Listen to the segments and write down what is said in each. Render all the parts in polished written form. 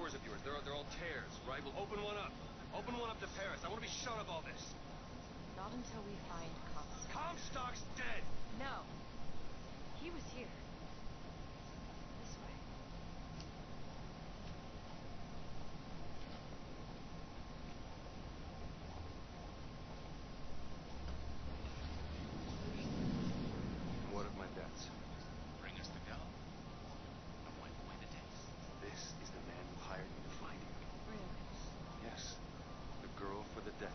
doors of yours. They're all tears, right? Well, open one up. Open one up to Paris. I want to be shut of all this. Not until we find Comstock. Comstock's dead! No. He was here. This way. What of my debts? Bring us the girl, and wipe away the debts. This is the man who hired me to find you. Really? Yes. The girl for the debt.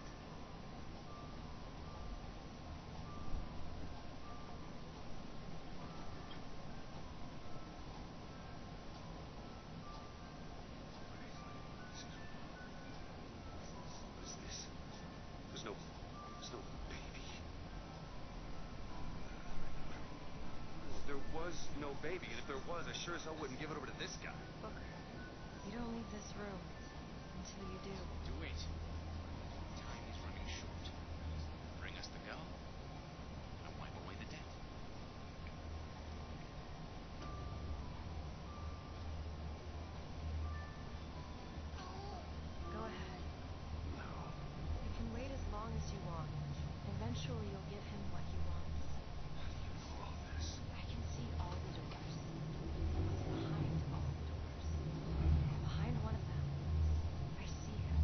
What is this? There's no baby. No, there was no baby, and if there was, I sure as hell wouldn't give it over to this guy. Booker, you don't leave this room until you do. Do it. Time is running short. Bring us the girl, and wipe away the debt. Go ahead. No. You can wait as long as you want. Eventually you'll give him what he wants. How do you know all this? I can see all the doors. What's behind all the doors? Behind one of them, I see him.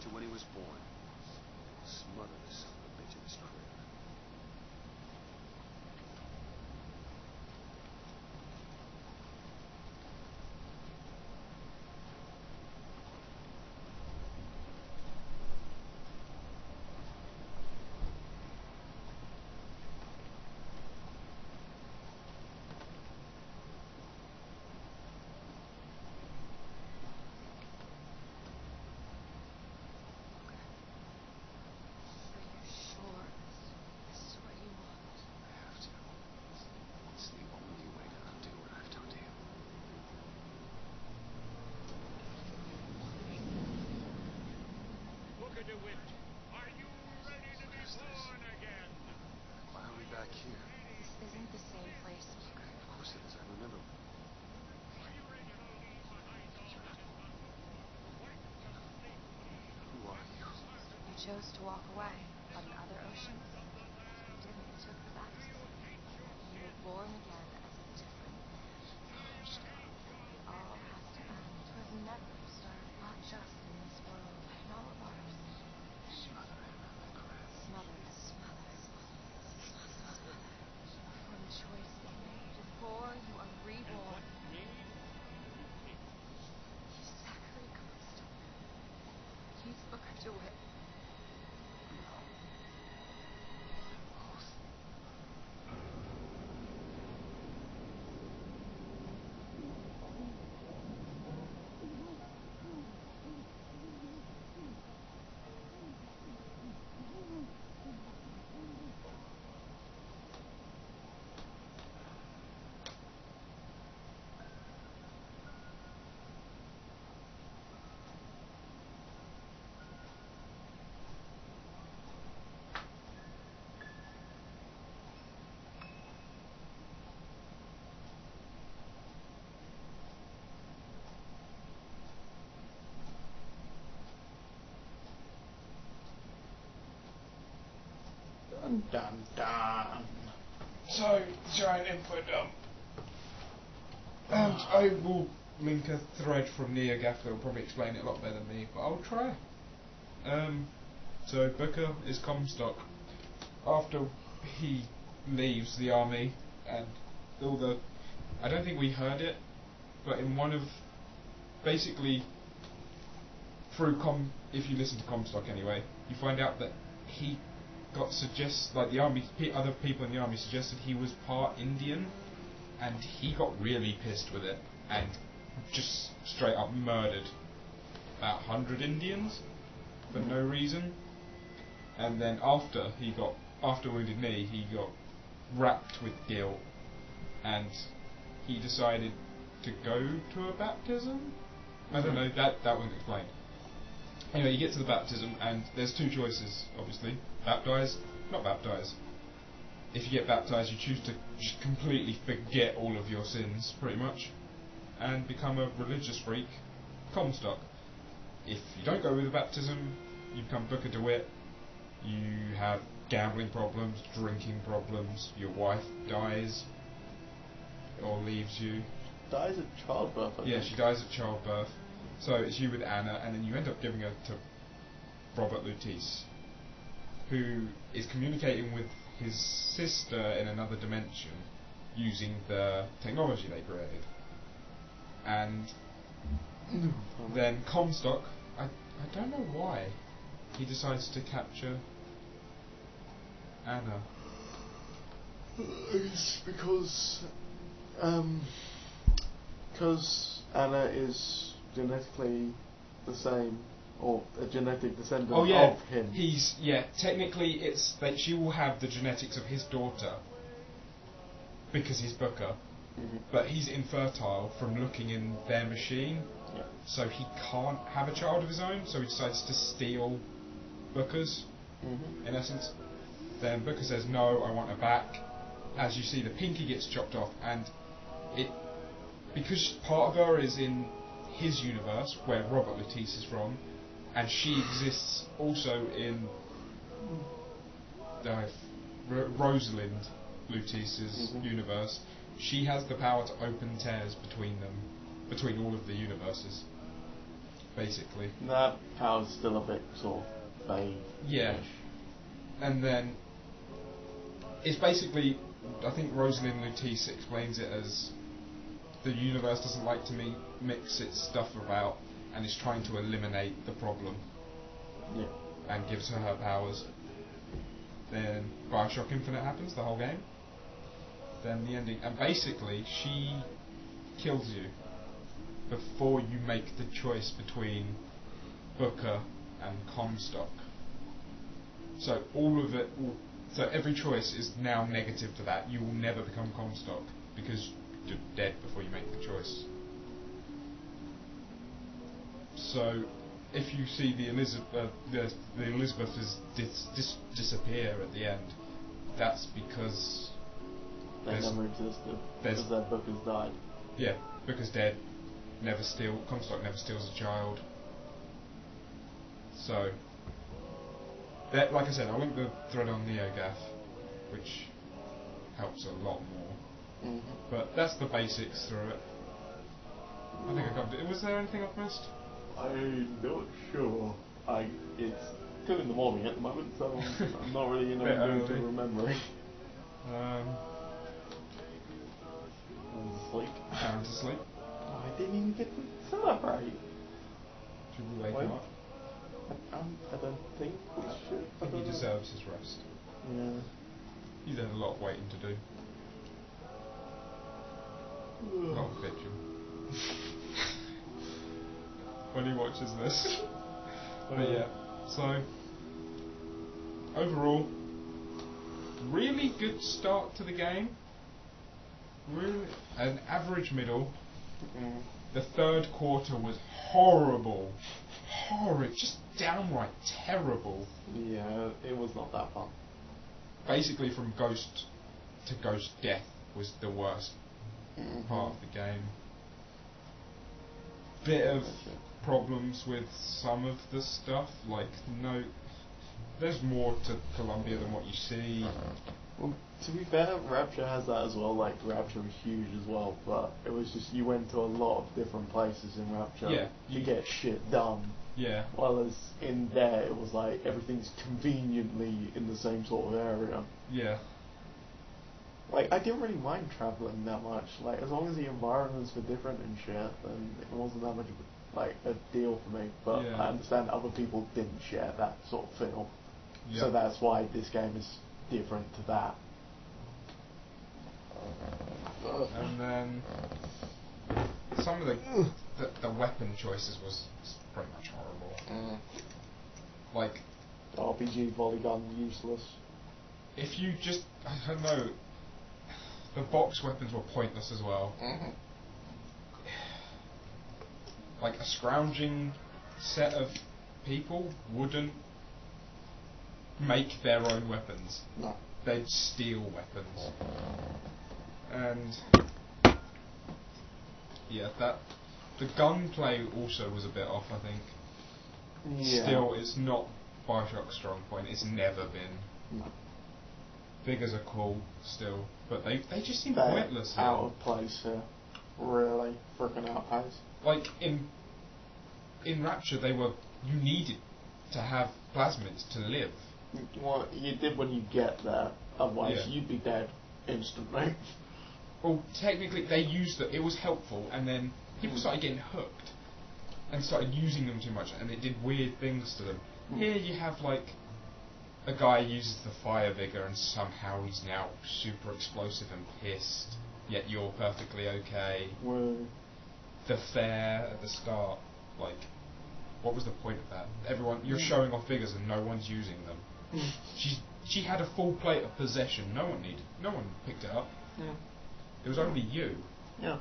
to when he was born. Smother this son of a bitch in his crib. Chose to walk away, but in other oceans, you didn't. You took the baptism. You were born again as a different man. It all has to end. To have never started, not just in this world, in all of ours. Smother him in the crib. Smother. Before the choice is made, before you are reborn. He's Zachary Comstock. He's Booker DeWitt. Dun dun dun. So, giant info dump. And I will link a thread from NeoGaf that will probably explain it a lot better than me, but I'll try. So Booker is Comstock. After he leaves the army and all the... I don't think we heard it, but in one of... Basically, through if you listen to Comstock anyway, you find out that he the army, other people in the army suggested he was part Indian, and he got really pissed with it and just straight up murdered about 100 Indians for no reason. And then after Wounded Knee, he got racked with guilt, and he decided to go to a baptism. I don't know, that wasn't explained. Anyway, you get to the baptism, and there's two choices, obviously. Baptize, not baptize. If you get baptized, you choose to just completely forget all of your sins, pretty much, and become a religious freak, Comstock. If you don't go with the baptism, you become Booker DeWitt. You have gambling problems, drinking problems, your wife dies, or leaves you. Dies at childbirth, I think. She dies at childbirth. So it's you with Anna, and then you end up giving her to Robert Lutece, who is communicating with his sister in another dimension using the technology they created. And then Comstock, I don't know why, he decides to capture Anna. It's because Anna is genetically the same, or a genetic descendant of him. Technically it's that she will have the genetics of his daughter because he's Booker, but he's infertile from looking in their machine, so he can't have a child of his own, so he decides to steal Booker's, in essence. Then Booker says, no, I want her back. As you see, the pinky gets chopped off, and because part of her is in his universe, where Robert Lutece is from, and she exists also in Rosalind Lutece's universe, she has the power to open tears between all of the universes. basically. That power's still a bit sort of vague. Yeah. And then it's basically, I think Rosalind Lutece explains it as the universe doesn't like to mix its stuff about and is trying to eliminate the problem. Yeah. And gives her powers. Then Bioshock Infinite happens, the whole game. Then the ending, and basically she kills you before you make the choice between Booker and Comstock. So all of it, so every choice is now negative to that. You will never become Comstock because you're dead before you make the choice. So if you see the Elizabeth is disappear at the end, that's because they never existed. Because their book has died. Yeah, Booker's dead. Comstock never steals a child. So, that, like I said, I'll link the thread on NeoGAF, which helps a lot more. Mm-hmm. But that's the basics through it. I think I covered it. Was there anything I've missed? I'm not sure. It's 2 in the morning at the moment, so I'm not really in a mood to remembering. I'm asleep. Aaron's asleep. Oh, I didn't even get to celebrate. Should we wake him up? I don't think we should. I think he deserves his rest. Yeah. He's had a lot of waiting to do. A lot of bitching. When he watches this. But yeah, so overall, really good start to the game. Really, an average middle. The third quarter was horrible. Horrid, just downright terrible. Yeah, it was not that fun. Basically, from Ghost to Ghost Death was the worst part of the game. Bit of problems with some of the stuff, like there's more to Columbia than what you see. Well, to be fair, Rapture has that as well. Like Rapture was huge as well, but it was just you went to a lot of different places in Rapture to get shit done. Yeah. While as in there, it was like everything's conveniently in the same sort of area. Yeah. Like I didn't really mind traveling that much. Like as long as the environments were different and shit, then it wasn't that much of a deal for me. But I understand other people didn't share that sort of feel. Yep. So that's why this game is different to that. And then some of the weapon choices was pretty much horrible. Like RPG volley gun useless. If you just, I don't know, the box weapons were pointless as well. Like a scrounging set of people wouldn't make their own weapons. No. They'd steal weapons. And yeah, the gunplay also was a bit off, I think. Yeah. Still, it's not Bioshock's strong point. It's never been. No. Figures are cool still, but they just seem pointless. Out of place here. Really freaking out of place. Like in Rapture, you needed to have plasmids to live. Well, you did when you get there. Otherwise, you'd be dead instantly. Well, technically, they used it. It was helpful, and then people started getting hooked and started using them too much, and it did weird things to them. Here you have like a guy uses the fire vigor, and somehow he's now super explosive and pissed. Yet you're perfectly okay. Whoa. The fair at the start, like, what was the point of that? You're showing off figures and no one's using them. She had a full plate of possession. No one picked it up. Yeah. It was only you. Yeah.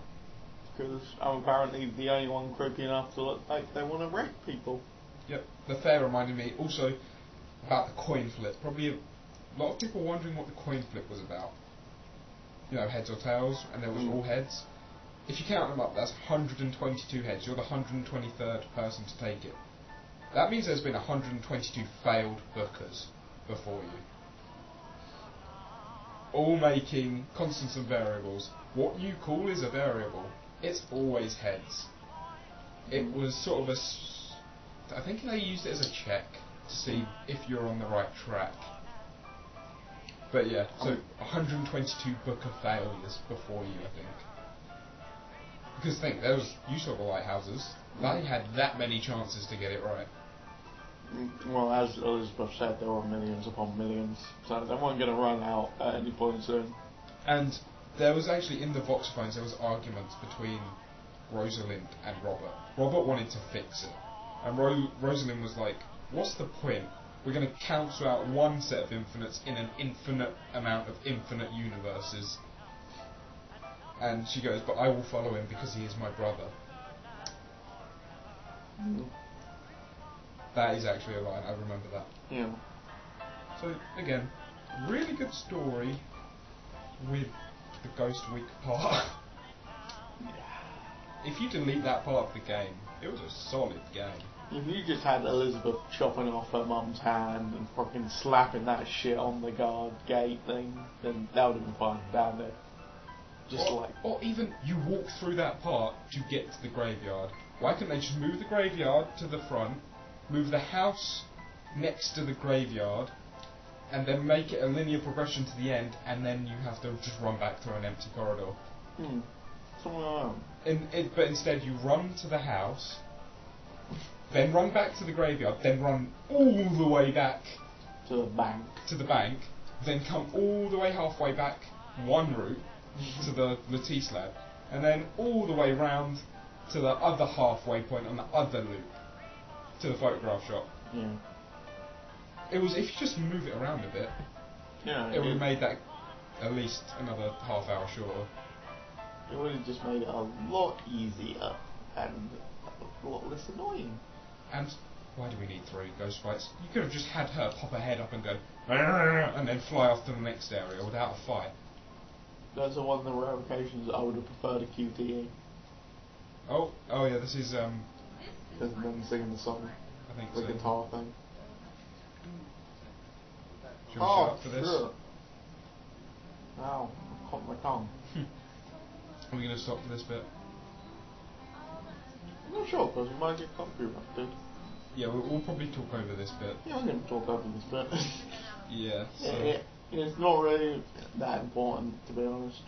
Because I'm apparently the only one creepy enough to look like they want to wreck people. Yep. The fair reminded me also about the coin flip. Probably a lot of people wondering what the coin flip was about. You know, heads or tails, and there was all heads. If you count them up, that's 122 heads. You're the 123rd person to take it. That means there's been 122 failed bookers before you. All making constants and variables. What you call is a variable. It's always heads. It was sort of a I think they used it as a check to see if you're on the right track. But yeah, so 122 Booker failures before you, I think. Because think, you saw the lighthouses. They had that many chances to get it right. Well, as Elizabeth said, there were millions upon millions, so they weren't going to run out at any point soon. And there was actually, in the Voxophones, there was arguments between Rosalind and Robert. Robert wanted to fix it. And Rosalind was like, what's the point? We're going to cancel out one set of infinites in an infinite amount of infinite universes. And she goes, but I will follow him because he is my brother. That is actually a line, I remember that. Yeah. So, again, really good story with the Ghost Week part. If you delete that part of the game, it was a solid game. If you just had Elizabeth chopping off her mum's hand and fucking slapping that shit on the guard gate thing, then that would have been fun down there. Or even you walk through that part to get to the graveyard. Why couldn't they just move the graveyard to the front, move the house next to the graveyard, and then make it a linear progression to the end, and then you have to just run back through an empty corridor? Something like that. But instead you run to the house, then run back to the graveyard, then run all the way back to the bank, then come all the way halfway back one route to the Latisse lab, and then all the way round to the other halfway point on the other loop to the photograph shop. Yeah. It was, if you just move it around a bit, it would have made that at least another half hour shorter. It would have just made it a lot easier and a lot less annoying. And why do we need 3 ghost fights? You could have just had her pop her head up and go and then fly off to the next area without a fight. Those are one of the rare occasions I would have preferred a QTE. Oh yeah, this is than them singing the song. I think the so. guitar thing. Should we shut up for this? Sure. Ow, I caught my tongue. Are we going to stop for this bit? I'm not sure, because we might get copyrighted. Yeah, we'll probably talk over this bit. Yeah, I'm going to talk over this bit. Yeah, so... It's not really that important, to be honest.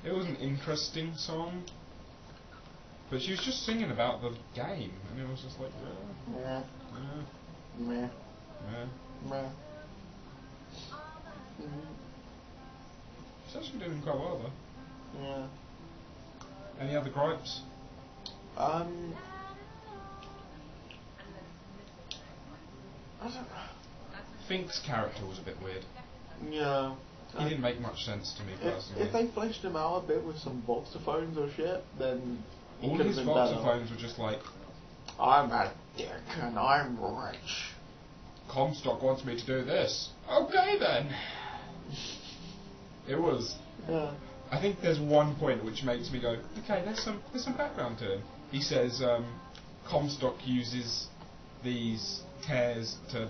It was an interesting song, but she was just singing about the game, and it was just like, Meh. Meh. She's actually doing quite well, though. Yeah. Any other gripes? I don't know. Fink's character was a bit weird. Yeah. He didn't make much sense to me personally. If they fleshed him out a bit with some voxophones or shit, then he all could his have been voxophones were just like, I'm a dick and I'm rich. Comstock wants me to do this. Okay then. It was. Yeah. I think there's one point which makes me go, okay, there's some background to him. He says Comstock uses these tears to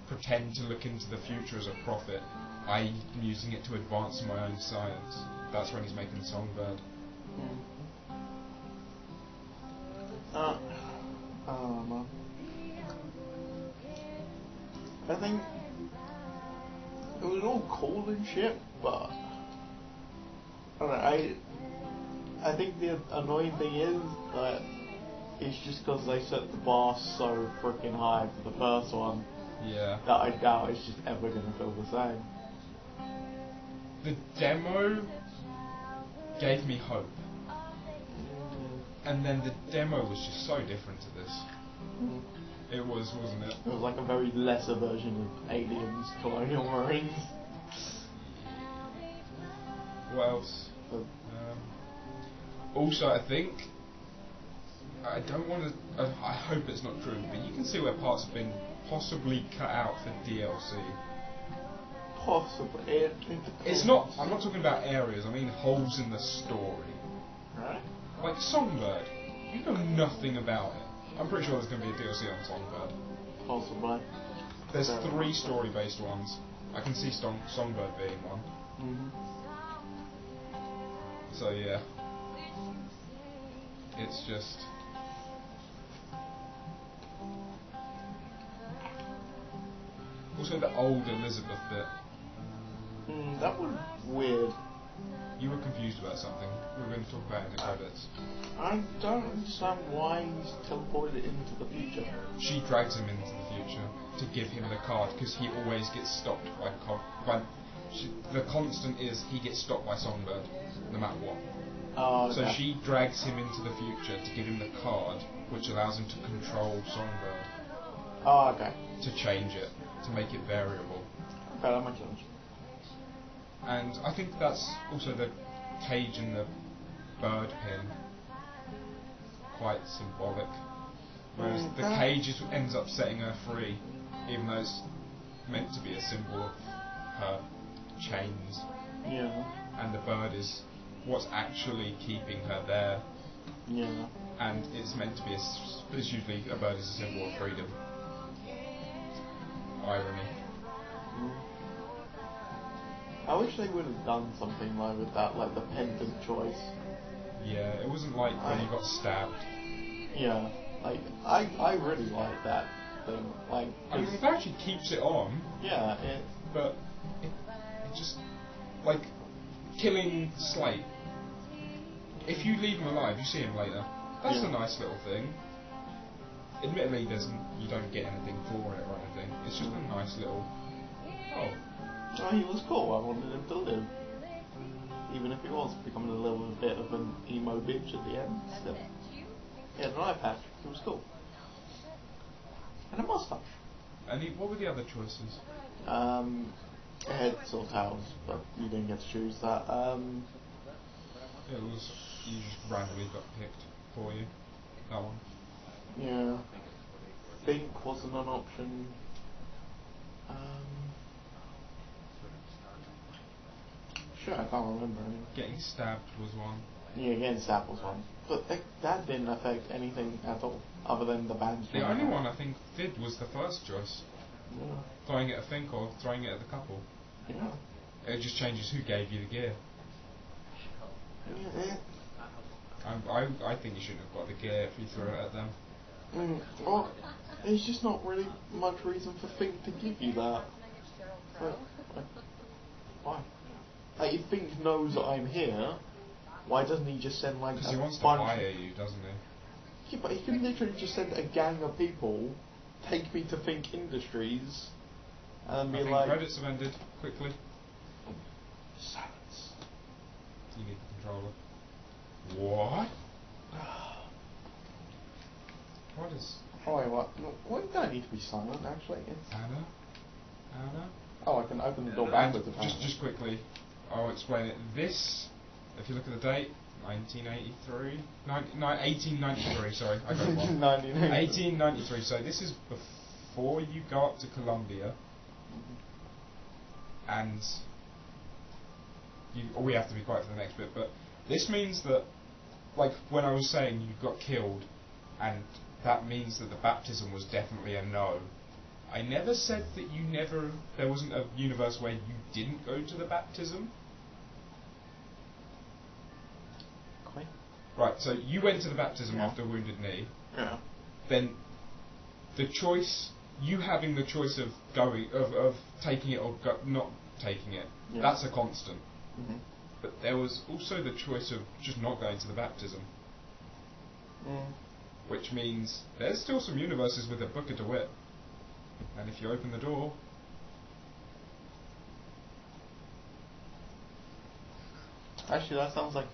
pretend to look into the future as a prophet. I'm using it to advance my own science. That's when he's making Songbird. Man. I think it was all cool and shit, but I don't know, I think the annoying thing is that it's just because they set the bar so freaking high for the first one. Yeah. That I doubt it's just ever going to feel the same. The demo gave me hope. And then the demo was just so different to this. It was, wasn't it? It was like a very lesser version of Aliens, Colonial Marines. What else? Also, I think, I don't want to, I hope it's not true, but you can see where parts have been possibly cut out for DLC. Possibly. It's not, I'm not talking about areas, I mean holes in the story. Right? Like Songbird, you know nothing about it. I'm pretty sure there's going to be a DLC on Songbird. Possibly. There's 3 story-based ones. I can see Songbird being one. So yeah. It's just... Also, the old Elizabeth bit. That was weird. You were confused about something. We were going to talk about it in the credits. I don't understand why he's teleported into the future. She drags him into the future to give him the card because he always gets stopped by the constant is he gets stopped by Songbird, no matter what. Oh, okay. So she drags him into the future to give him the card, which allows him to control Songbird. Oh, okay. To change it, to make it variable. Okay, that makes sense. And I think that's also the cage and the bird pin quite symbolic. Whereas the cage ends up setting her free, even though it's meant to be a symbol of her chains. Yeah. And the bird is what's actually keeping her there. Yeah. And it's meant to be it's usually a bird is a symbol of freedom. Irony. I wish they would have done something like with that, like the pendant choice. Yeah, it wasn't like when you got stabbed. Yeah, like I really like that thing. Like, I mean, it actually keeps it on. Yeah, but it just like killing Slate. If you leave him alive, you see him later. That's a nice little thing. Admittedly, you don't get anything for it or anything. It's just a nice little. Oh, he was cool. I wanted him to live, even if he was becoming a little bit of an emo bitch at the end. Still, he had an eye patch. He was cool, and a mustache. And what were the other choices? Heads or tails, but you didn't get to choose that. It was you just randomly got picked for you. That one. Yeah. Think wasn't an option. Sure, I can't remember any. Getting stabbed was one. Yeah, getting stabbed was one. But that didn't affect anything at all, other than the band. The only one I think did was the first choice. Yeah. Throwing it at Fink or throwing it at the couple. Yeah. It just changes who gave you the gear. Yeah. I think you shouldn't have got the gear if you threw it at them. Well, there's just not really much reason for Fink to give you that. Why? Like, if Fink knows that I'm here, why doesn't he just send like because he wants to hire you, doesn't he? Yeah, but he can literally just send a gang of people, take me to Fink Industries, and be like... credits have ended, quickly. Silence. You need the controller. What? What is... Oh wait, what? No, we don't need to be silent, actually. It's... Anna? Oh, I can open the door backwards. Just quickly, I'll explain it. This, if you look at the date, 1983? 1893, sorry, I got it wrong. 1893, so this is before you go up to Columbia, and we have to be quiet for the next bit, but this means that, like, when I was saying you got killed, and that means that the baptism was definitely a no. I never said that there wasn't a universe where you didn't go to the baptism. Okay. Right, so you went to the baptism after a wounded knee. Yeah. Then the choice, you having the choice of going, of taking it or not taking it, that's a constant. Mm-hmm. But there was also the choice of just not going to the baptism. Which means there's still some universes with a Booker DeWitt. And if you open the door... Actually, that sounds like...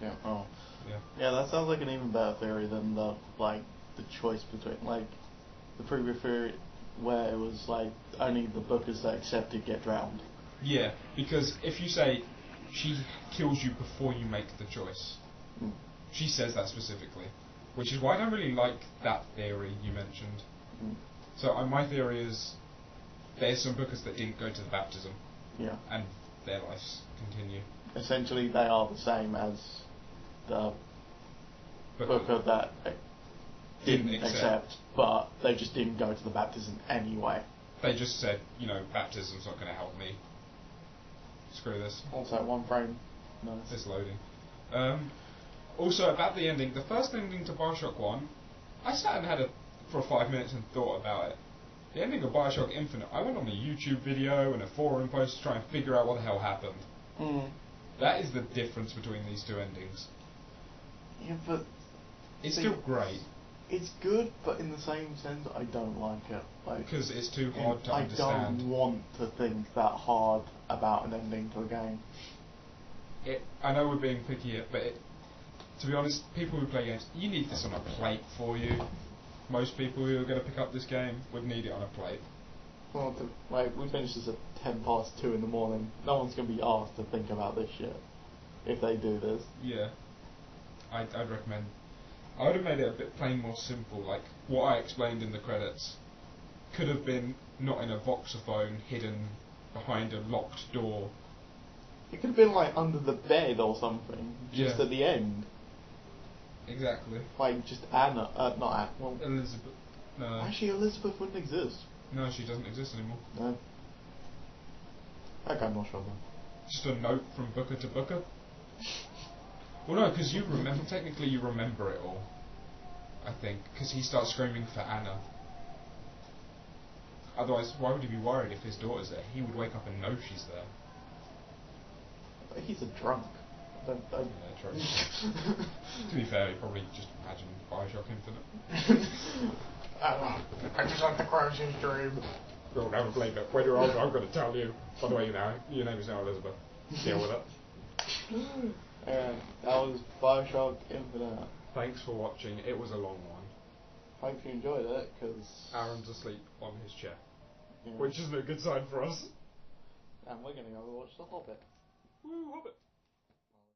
Yeah, oh. Yeah. Yeah, that sounds like an even better theory than the choice between, like, the previous theory where it was, like, only the Bookers that accepted get drowned. Yeah, because if you say she kills you before you make the choice, she says that specifically, which is why I don't really like that theory you mentioned. So my theory is there's some Bookers that didn't go to the baptism, and their lives continue. Essentially, they are the same as the Booker that didn't accept, but they just didn't go to the baptism anyway. They just said, baptism's not going to help me. Screw this. Also, one frame. Nice. It's loading. Also, about the ending, the first ending to Bioshock 1, I sat and had for 5 minutes and thought about it. The ending of Bioshock Infinite, I went on a YouTube video and a forum post to try and figure out what the hell happened. That is the difference between these two endings. Yeah, but... It's still great. It's good, but in the same sense, I don't like it. Because it's too hard to understand. I don't want to think that hard about an ending to a game. I know we're being picky here, but to be honest, people who play games, you need this on a plate for you. Most people who are going to pick up this game would need it on a plate. Well, we finished this at 2:10 in the morning. No one's going to be asked to think about this shit if they do this. Yeah. I'd recommend. I would have made it a bit plain more simple, like what I explained in the credits could have been not in a voxophone hidden behind a locked door. It could have been like under the bed or something, just at the end. Exactly. Like just Anna, not Anna. Well, Elizabeth. No. Actually, Elizabeth wouldn't exist. No, she doesn't exist anymore. No. Okay, I'm not sure then. Just a note from Booker to Booker. Well, no, because technically you remember it all. I think, because he starts screaming for Anna. Otherwise, why would he be worried if his daughter's there? He would wake up and know she's there. He's a drunk. Yeah, true. To be fair, he probably just imagined Bioshock Infinite. I just like the crashing dream. You'll never believe it. When you're older, I'm going to tell you. By the way, your name is now Elizabeth. Deal with it. That was Bioshock Infinite. Thanks for watching. It was a long one. Hope you enjoyed it, because... Aaron's asleep on his chair. Yeah. Which isn't a good sign for us. And we're going to go watch The Hobbit. Woo, Hobbit!